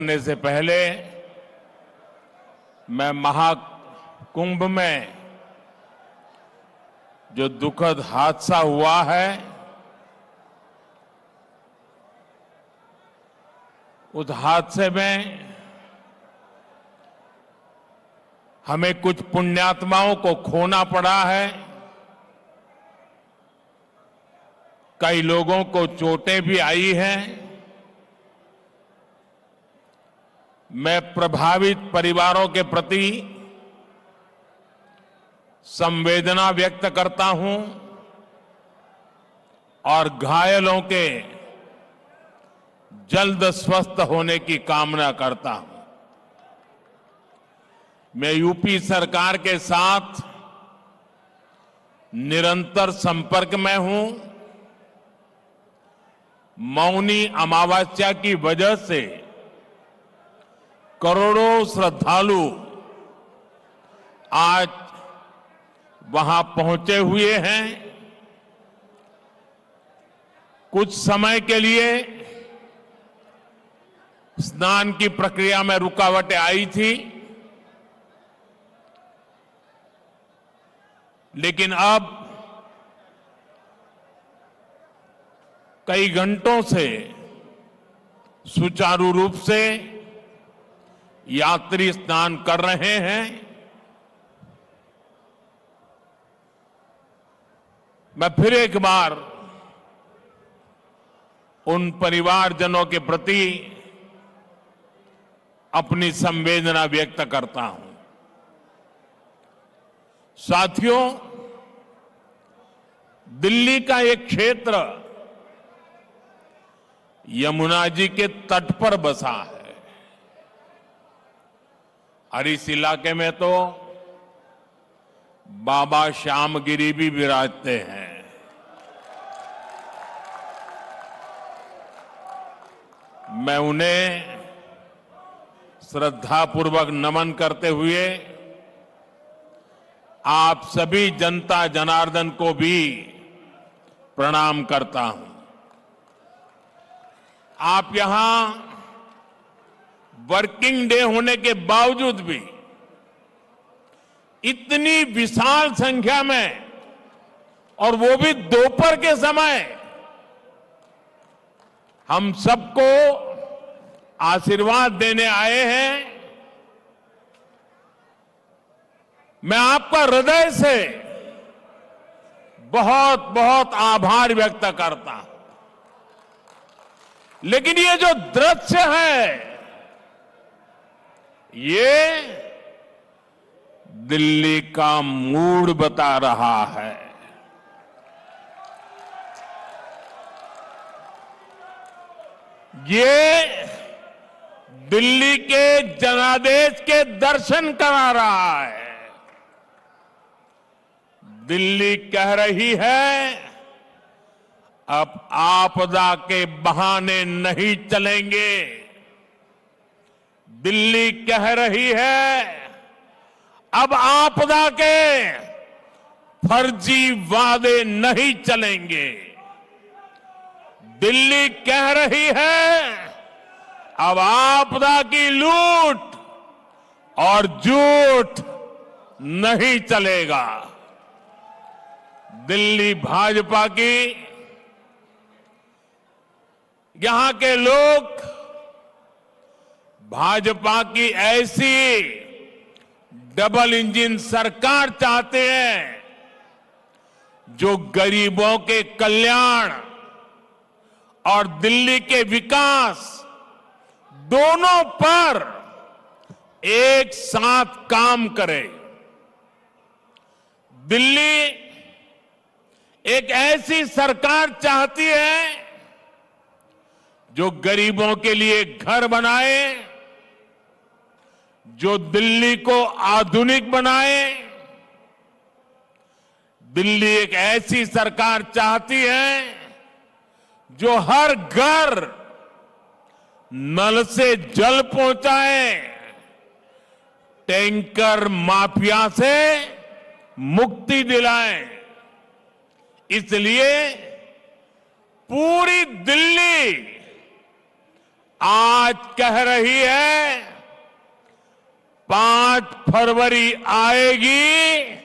करने से पहले मैं महाकुंभ में जो दुखद हादसा हुआ है उस हादसे में हमें कुछ पुण्यात्माओं को खोना पड़ा है। कई लोगों को चोटें भी आई हैं। मैं प्रभावित परिवारों के प्रति संवेदना व्यक्त करता हूं और घायलों के जल्द स्वस्थ होने की कामना करता हूं। मैं यूपी सरकार के साथ निरंतर संपर्क में हूं। मौनी अमावस्या की वजह से करोड़ों श्रद्धालु आज वहां पहुंचे हुए हैं। कुछ समय के लिए स्नान की प्रक्रिया में रुकावटें आई थी, लेकिन अब कई घंटों से सुचारू रूप से यात्री स्नान कर रहे हैं। मैं फिर एक बार उन परिवारजनों के प्रति अपनी संवेदना व्यक्त करता हूं। साथियों, दिल्ली का एक क्षेत्र यमुना जी के तट पर बसा है और इस इलाके में तो बाबा श्यामगिरी भी विराजते हैं। मैं उन्हें श्रद्धापूर्वक नमन करते हुए आप सभी जनता जनार्दन को भी प्रणाम करता हूं। आप यहां वर्किंग डे होने के बावजूद भी इतनी विशाल संख्या में, और वो भी दोपहर के समय, हम सबको आशीर्वाद देने आए हैं। मैं आपका हृदय से बहुत बहुत आभार व्यक्त करता हूं। लेकिन ये जो दृश्य है, ये दिल्ली का मूड बता रहा है। ये दिल्ली के जनादेश के दर्शन करा रहा है। दिल्ली कह रही है, अब आपदा के बहाने नहीं चलेंगे। दिल्ली कह रही है, अब आपदा के फर्जी वादे नहीं चलेंगे। दिल्ली कह रही है, अब आपदा की लूट और झूठ नहीं चलेगा। दिल्ली भाजपा की, यहां के लोग भाजपा की ऐसी डबल इंजन सरकार चाहते हैं जो गरीबों के कल्याण और दिल्ली के विकास दोनों पर एक साथ काम करे। दिल्ली एक ऐसी सरकार चाहती है जो गरीबों के लिए घर बनाए, जो दिल्ली को आधुनिक बनाए। दिल्ली एक ऐसी सरकार चाहती है जो हर घर नल से जल पहुंचाए, टैंकर माफिया से मुक्ति दिलाए। इसलिए पूरी दिल्ली आज कह रही है 5 फरवरी आएगी,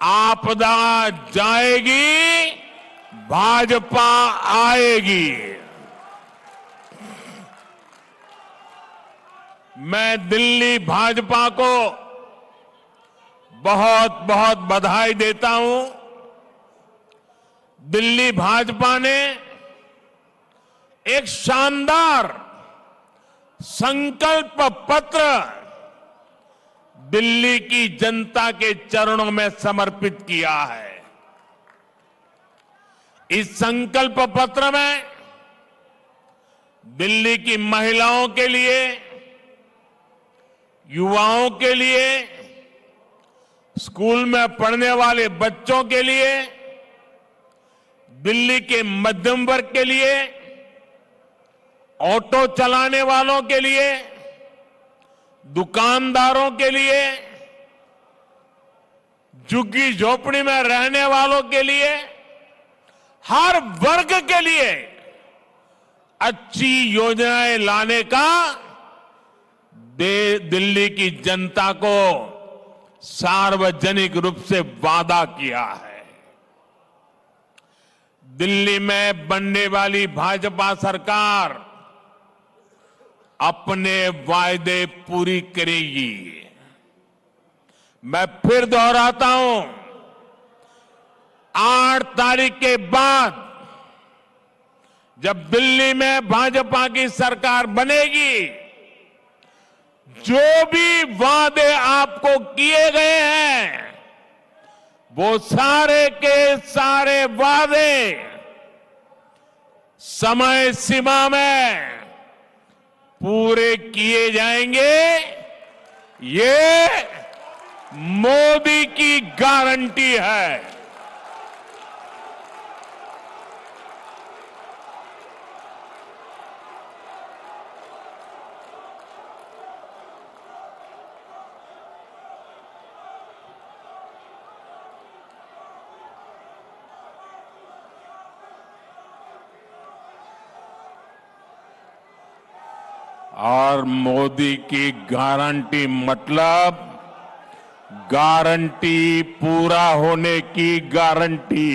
आपदा जाएगी, भाजपा आएगी। मैं दिल्ली भाजपा को बहुत बहुत बधाई देता हूं। दिल्ली भाजपा ने एक शानदार संकल्प पत्र दिल्ली की जनता के चरणों में समर्पित किया है। इस संकल्प पत्र में दिल्ली की महिलाओं के लिए, युवाओं के लिए, स्कूल में पढ़ने वाले बच्चों के लिए, दिल्ली के मध्यम वर्ग के लिए, ऑटो चलाने वालों के लिए, दुकानदारों के लिए, झुग्गी झोपड़ी में रहने वालों के लिए, हर वर्ग के लिए अच्छी योजनाएं लाने का दिल्ली की जनता को सार्वजनिक रूप से वादा किया है। दिल्ली में बनने वाली भाजपा सरकार अपने वायदे पूरी करेगी। मैं फिर दोहराता हूं, 8 तारीख के बाद जब दिल्ली में भाजपा की सरकार बनेगी, जो भी वादे आपको किए गए हैं, वो सारे के सारे वादे समय सीमा में पूरे किए जाएंगे। ये मोदी की गारंटी है। और मोदी की गारंटी मतलब गारंटी पूरा होने की गारंटी।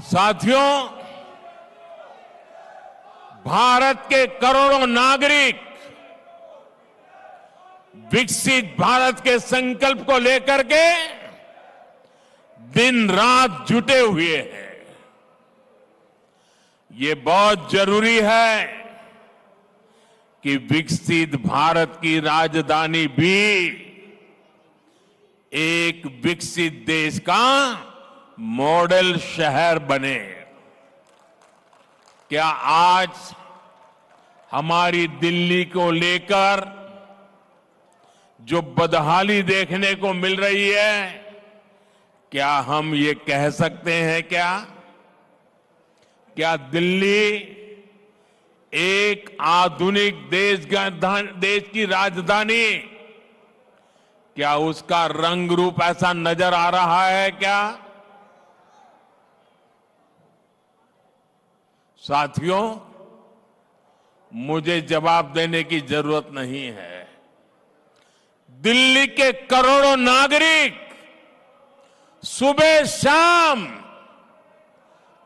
साथियों, भारत के करोड़ों नागरिक विकसित भारत के संकल्प को लेकर के दिन रात जुटे हुए हैं। ये बहुत जरूरी है कि विकसित भारत की राजधानी भी एक विकसित देश का मॉडल शहर बने। क्या आज हमारी दिल्ली को लेकर जो बदहाली देखने को मिल रही है, क्या हम ये कह सकते हैं क्या दिल्ली एक आधुनिक देश की राजधानी, क्या उसका रंग रूप ऐसा नजर आ रहा है क्या? साथियों, मुझे जवाब देने की जरूरत नहीं है। दिल्ली के करोड़ों नागरिक सुबह शाम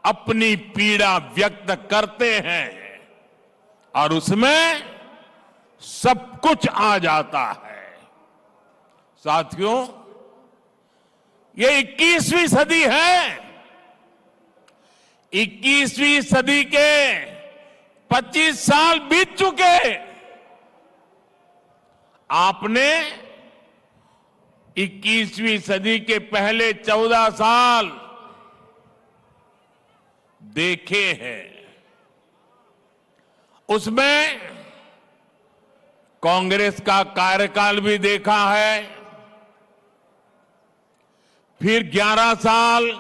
अपनी पीड़ा व्यक्त करते हैं और उसमें सब कुछ आ जाता है। साथियों, ये 21वीं सदी है। 21वीं सदी के 25 साल बीत चुके। आपने 21वीं सदी के पहले 14 साल देखे हैं। उसमें कांग्रेस का कार्यकाल भी देखा है। फिर 11 साल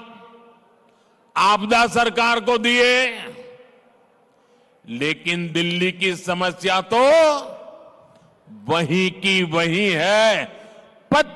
आपदा सरकार को दिए, लेकिन दिल्ली की समस्या तो वही की वही है,